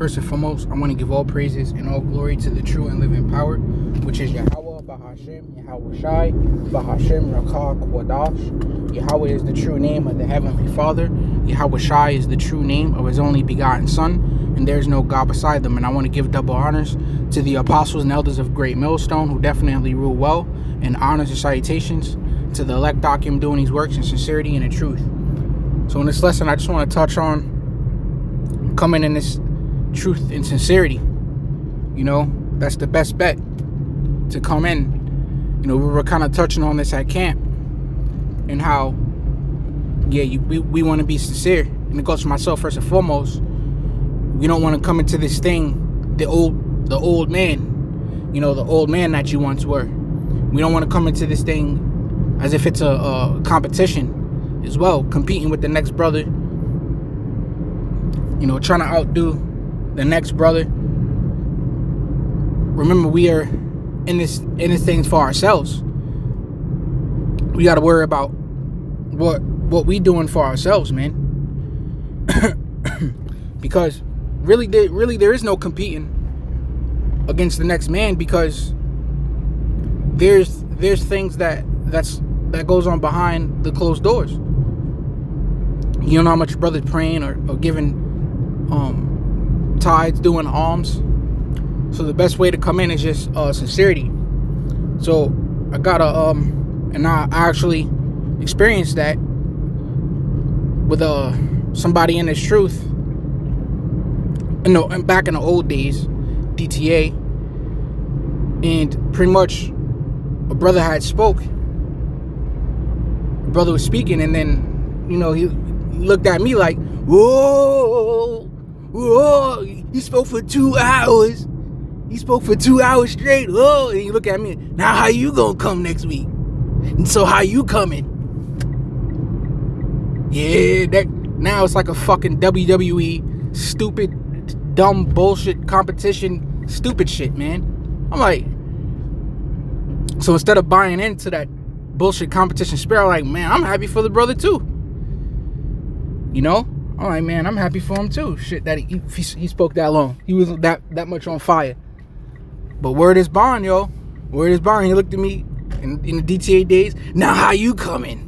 First and foremost, I want to give all praises and all glory to the true and living power, which is Yahweh, Bahashem, Yahweh Shai, Bahashem, Rakah, Kwadash. Yahweh is the true name of the Heavenly Father. Yahweh Shai is the true name of His only begotten Son, and there is no God beside them. And I want to give double honors to the apostles and elders of Great Millstone, who definitely rule well, and honors and salutations to the elect Akim doing these works in sincerity and in truth. So in this lesson, I just want to touch on coming in this truth and sincerity. You know, that's the best bet to come in. You know, we were kind of touching on this at camp and how, we want to be sincere. And it goes for myself first and foremost. We don't want to come into this thing, the old man, you know, the old man that you once were. We don't want to come into this thing as if it's a competition as well, competing with the next brother, you know, trying to outdo the next brother. Remember, we are in this thing for ourselves. We got to worry about what we doing for ourselves, man. Because really there is no competing against the next man, because there's things that goes on behind the closed doors. You don't know how much your brother's praying or giving tithes, doing alms. So the best way to come in is just sincerity. So I got and I actually experienced that with somebody in this truth. And back in the old days, DTA, and pretty much a brother had spoke. The brother was speaking, and then, you know, he looked at me like, whoa, he spoke for 2 hours. He spoke for 2 hours straight. Oh, and he looked at me. Now how you gonna come next week? And so how you coming? Yeah, that now it's like a fucking WWE stupid, dumb bullshit competition, stupid shit, man. I'm like, so instead of buying into that bullshit competition spirit, I'm like, man, I'm happy for the brother too. You know? I'm like, man, I'm happy for him too. Shit, that he spoke that long. He was that much on fire. But word is bond, yo. Word is bond. He looked at me in the DTA days. Now how you coming?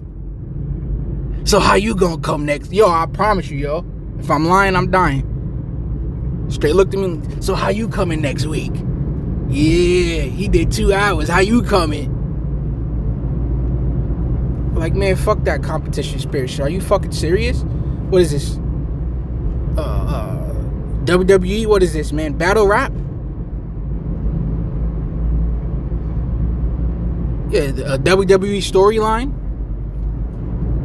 So how you gonna come next? Yo, I promise you, yo. If I'm lying, I'm dying. Straight looked at me. So how you coming next week? Yeah, he did 2 hours. How you coming? Like, man, fuck that competition spirit shit. Are you fucking serious? What is this? WWE? What is this, man? Battle rap? Yeah, a WWE storyline?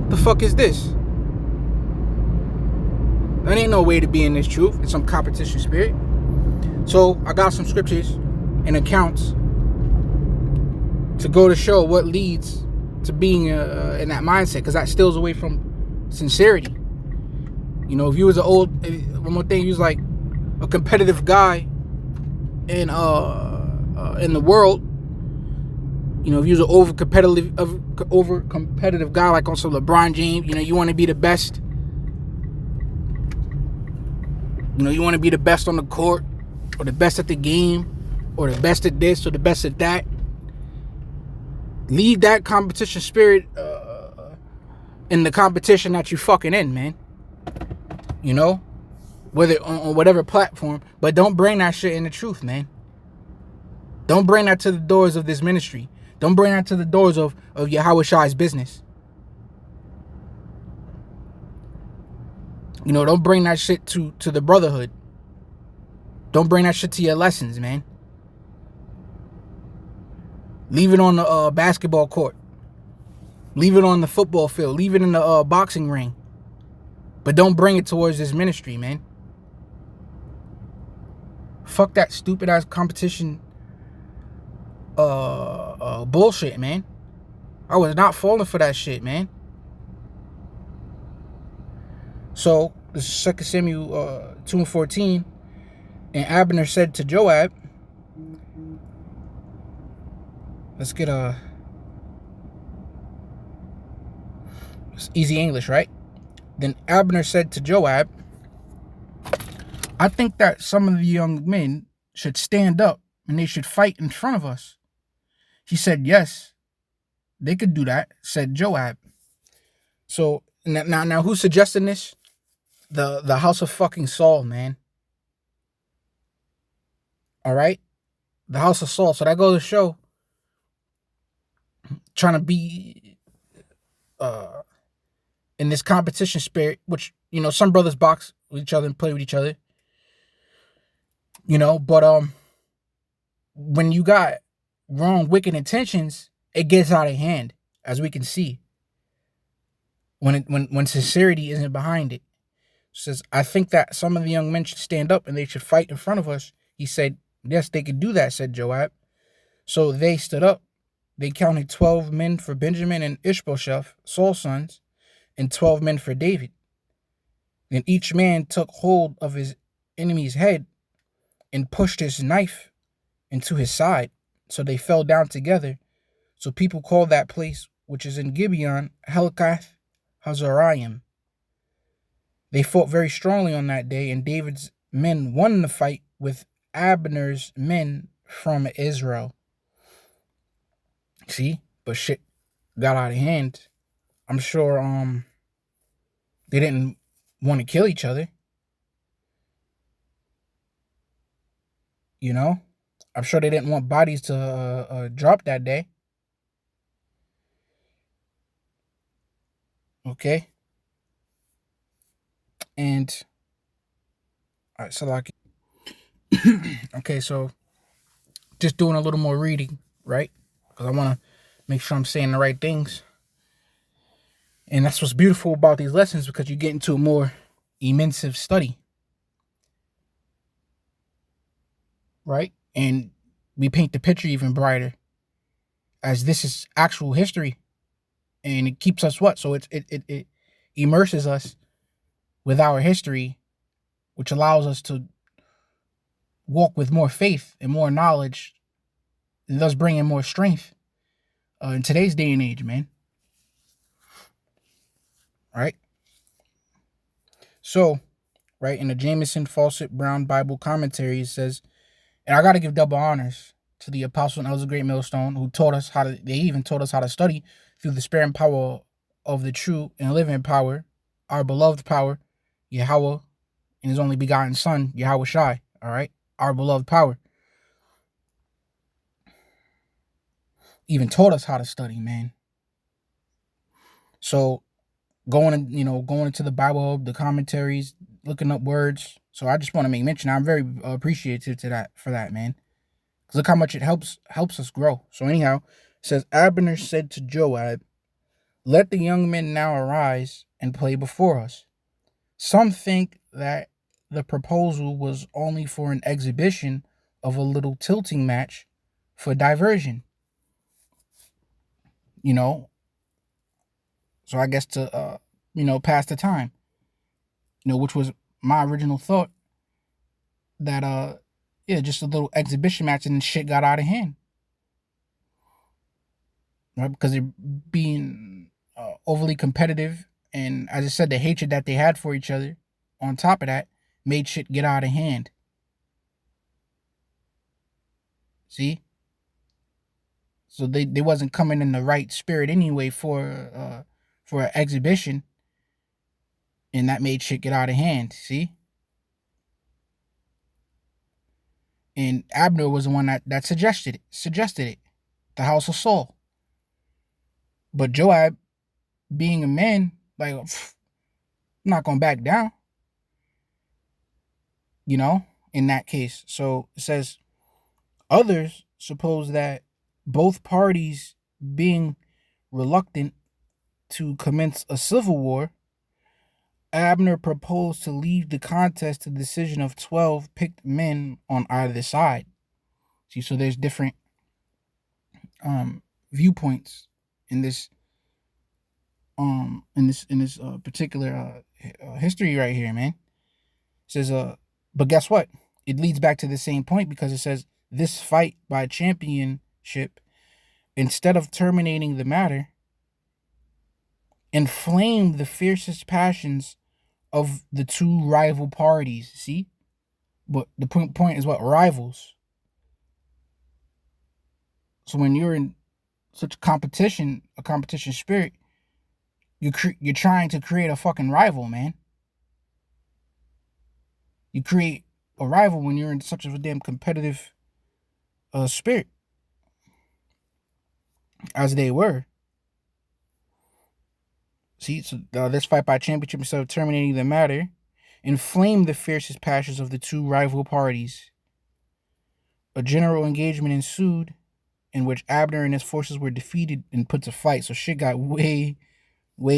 The fuck is this? That ain't no way to be in this truth. It's some competition spirit. So I got some scriptures and accounts to go to show what leads to being in that mindset, because that steals away from sincerity. You know, if you was one more thing, you was like a competitive guy in the world. You know, if you was an over competitive guy, like on some LeBron James, you know, you want to be the best. You know, you want to be the best on the court, or the best at the game, or the best at this, or the best at that. Leave that competition spirit in the competition that you fucking in, man. You know, whether on whatever platform, but don't bring that shit in the truth, man. Don't bring that to the doors of this ministry. Don't bring that to the doors of Yahweh Shai's business. You know, don't bring that shit to the brotherhood. Don't bring that shit to your lessons, man. Leave it on the basketball court. Leave it on the football field. Leave it in the boxing ring. But don't bring it towards this ministry, man. Fuck that stupid ass competition bullshit, man. I was not falling for that shit, man. So this is 2 Samuel 2:14, and Abner said to Joab, let's get it's easy English, right? Then Abner said to Joab, I think that some of the young men should stand up and they should fight in front of us. He said, yes, they could do that, said Joab. So now who's suggesting this? The house of fucking Saul, man. All right? The house of Saul. So that goes to show trying to be uh in this competition spirit, which, some brothers box with each other and play with each other, but when you got wrong, wicked intentions, it gets out of hand, as we can see. When sincerity isn't behind it. Says, I think that some of the young men should stand up and they should fight in front of us. He said, yes, they could do that, said Joab. So they stood up. They counted 12 men for Benjamin and Ishbosheth, Saul's sons, and 12 men for David. Then each man took hold of his enemy's head and pushed his knife into his side. So they fell down together. So people call that place, which is in Gibeon, Helkath Hazaraim. They fought very strongly on that day, and David's men won the fight with Abner's men from Israel. See? But shit got out of hand. I'm sure they didn't want to kill each other. I'm sure they didn't want bodies to drop that day. Okay? And all right, so like okay, so just doing a little more reading, right? Because I want to make sure I'm saying the right things. And that's what's beautiful about these lessons, because you get into a more immense study, right? And we paint the picture even brighter, as this is actual history, and it keeps us what? So it immerses us with our history, which allows us to walk with more faith and more knowledge, and thus bringing more strength in today's day and age, man. Right? So, right, in the Jameson Fawcett Brown Bible commentary, it says, and I got to give double honors to the apostle and elder great millstone, who taught us they even taught us how to study through the spirit and power of the true and living power, our beloved power, Yahweh, and his only begotten son, Yahweh Shai, all right? Our beloved power. Even taught us how to study, man. So going into the Bible Hub, the commentaries, looking up words. So I just want to make mention. I'm very appreciative for that, man. Because look how much it helps us grow. So anyhow, it says, Abner said to Joab, let the young men now arise and play before us. Some think that the proposal was only for an exhibition of a little tilting match for diversion. So I guess to pass the time. Which was my original thought, that just a little exhibition match, and shit got out of hand. Right? Because they're being overly competitive, and as I said, the hatred that they had for each other, on top of that, made shit get out of hand. See? So they wasn't coming in the right spirit anyway for an exhibition, and that made shit get out of hand. See? And Abner was the one that suggested it. The house of Saul. But Joab, being a man, like, I'm not gonna back down. In that case. So it says, others suppose that both parties being reluctant to commence a civil war, Abner proposed to leave the contest to the decision of 12 picked men on either side. See, so there's different viewpoints in this particular history right here, man. It says, but guess what? It leads back to the same point, because it says this fight by championship, instead of terminating the matter, inflamed the fiercest passions of the two rival parties. See? But the point is what? Rivals. So when you're in such a competition spirit, you're trying to create a fucking rival, man. You create a rival when you're in such a damn competitive spirit as they were. See, so this fight by championship instead of terminating the matter inflamed the fiercest passions of the two rival parties. A general engagement ensued in which Abner and his forces were defeated and put to flight. So shit got way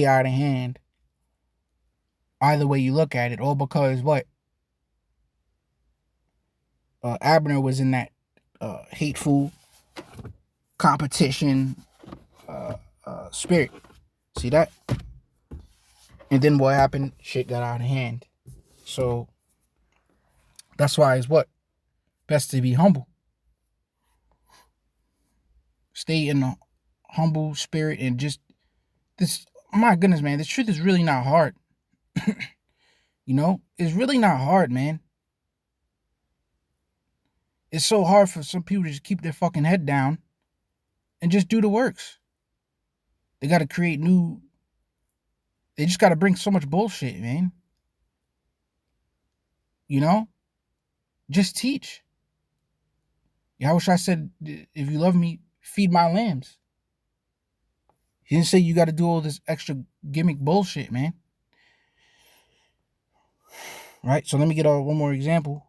out of hand. Either way you look at it, all because what? Abner was in that hateful competition spirit. See that? And then what happened? Shit got out of hand. So that's why it's what? Best to be humble. Stay in a humble spirit and just this. My goodness, man, this truth is really not hard. You know, it's really not hard, man. It's so hard for some people to just keep their fucking head down and just do the works. They got to create new. They just got to bring so much bullshit, man. You know, just teach. Yahushua said, "If you love me, feed my lambs." He didn't say you got to do all this extra gimmick bullshit, man. Right? So let me get one more example.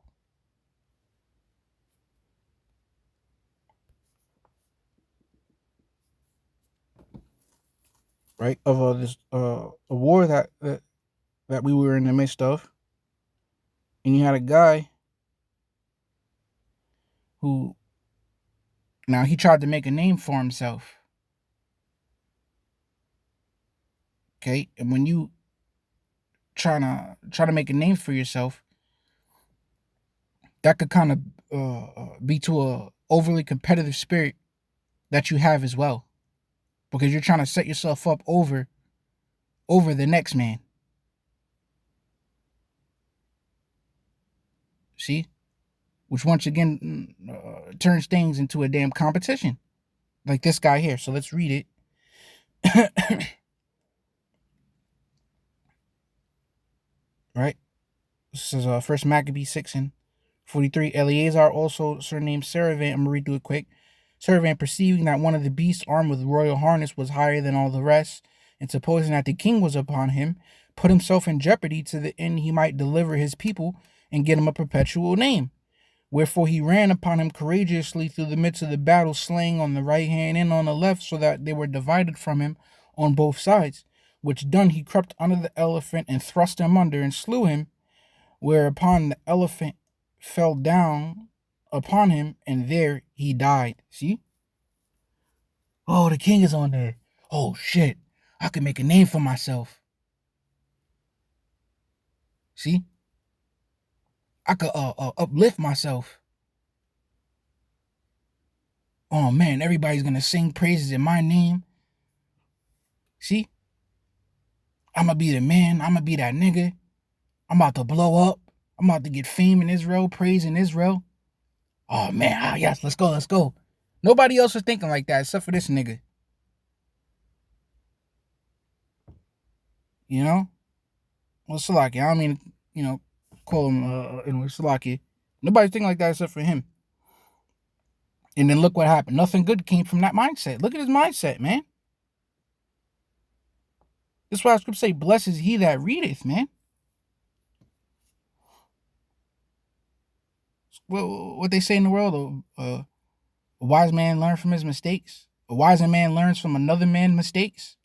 Right? Of this a war that we were in the midst of, and you had a guy who now he tried to make a name for himself. Okay, and when you try to make a name for yourself, that could kind of be to a overly competitive spirit that you have as well, because you're trying to set yourself up over the next man. See, which once again turns things into a damn competition, like this guy here. So let's read it. Right. This is First Maccabee 6:43. Eleazar, also surnamed Saravan, I'm going to read through it quick. Saravan, perceiving that one of the beasts armed with royal harness was higher than all the rest, and supposing that the king was upon him, put himself in jeopardy to the end he might deliver his people and get him a perpetual name. Wherefore he ran upon him courageously through the midst of the battle, slaying on the right hand and on the left, so that they were divided from him on both sides. Which done, he crept under the elephant and thrust him under and slew him, whereupon the elephant fell down upon him, and there he died. See? Oh, the king is on there. Oh, shit. I could make a name for myself. See? I could uplift myself. Oh, man, everybody's going to sing praises in my name. See? I'm going to be the man. I'm going to be that nigga. I'm about to blow up. I'm about to get fame in Israel, praise in Israel. Oh, man. Yes, let's go, let's go. Nobody else was thinking like that except for this nigga. You know? Well, Salaki, I don't mean, call him, anyway, Salaki. Nobody's thinking like that except for him. And then look what happened. Nothing good came from that mindset. Look at his mindset, man. That's why scripture say, blessed is he that readeth, man. Well, what they say in the world, a wise man learns from his mistakes. A wiser man learns from another man's mistakes.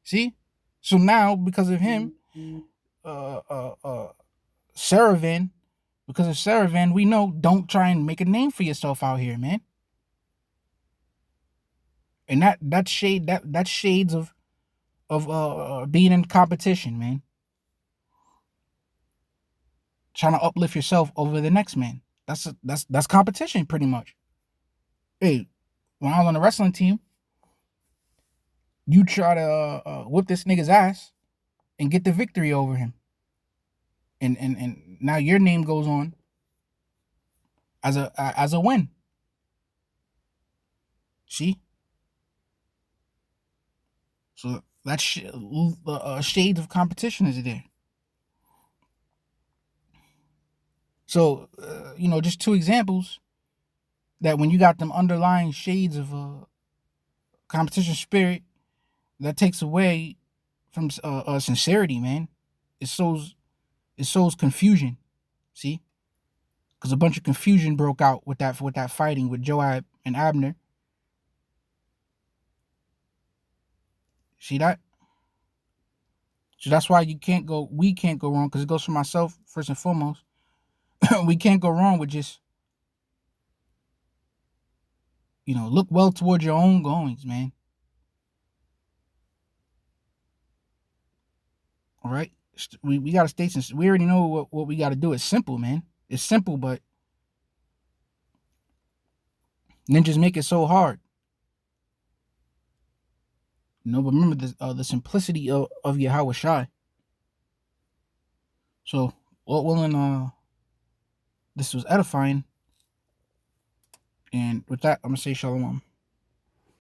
See? So now, because of him, Saravan, because of Saravan, we know don't try and make a name for yourself out here, man. And that's shades of being in competition, man. Trying to uplift yourself over the next man. That's competition, pretty much. Hey, when I was on the wrestling team, you try to whip this nigga's ass and get the victory over him. and now your name goes on as a win. See, so that's shades of competition is there. So just two examples that when you got them underlying shades of competition spirit, that takes away from sincerity, man. It sows confusion. See, because a bunch of confusion broke out with that fighting with Joab and Abner. See that? So that's why we can't go wrong, because it goes for myself first and foremost. We can't go wrong with just, look well towards your own goings, man. All right? We got to stay sincere. We already know what we got to do. It's simple, man. It's simple, but ninjas make it so hard. But remember the simplicity of Yahweh Shai. So, Lord willing, this was edifying. And with that, I'm going to say shalom.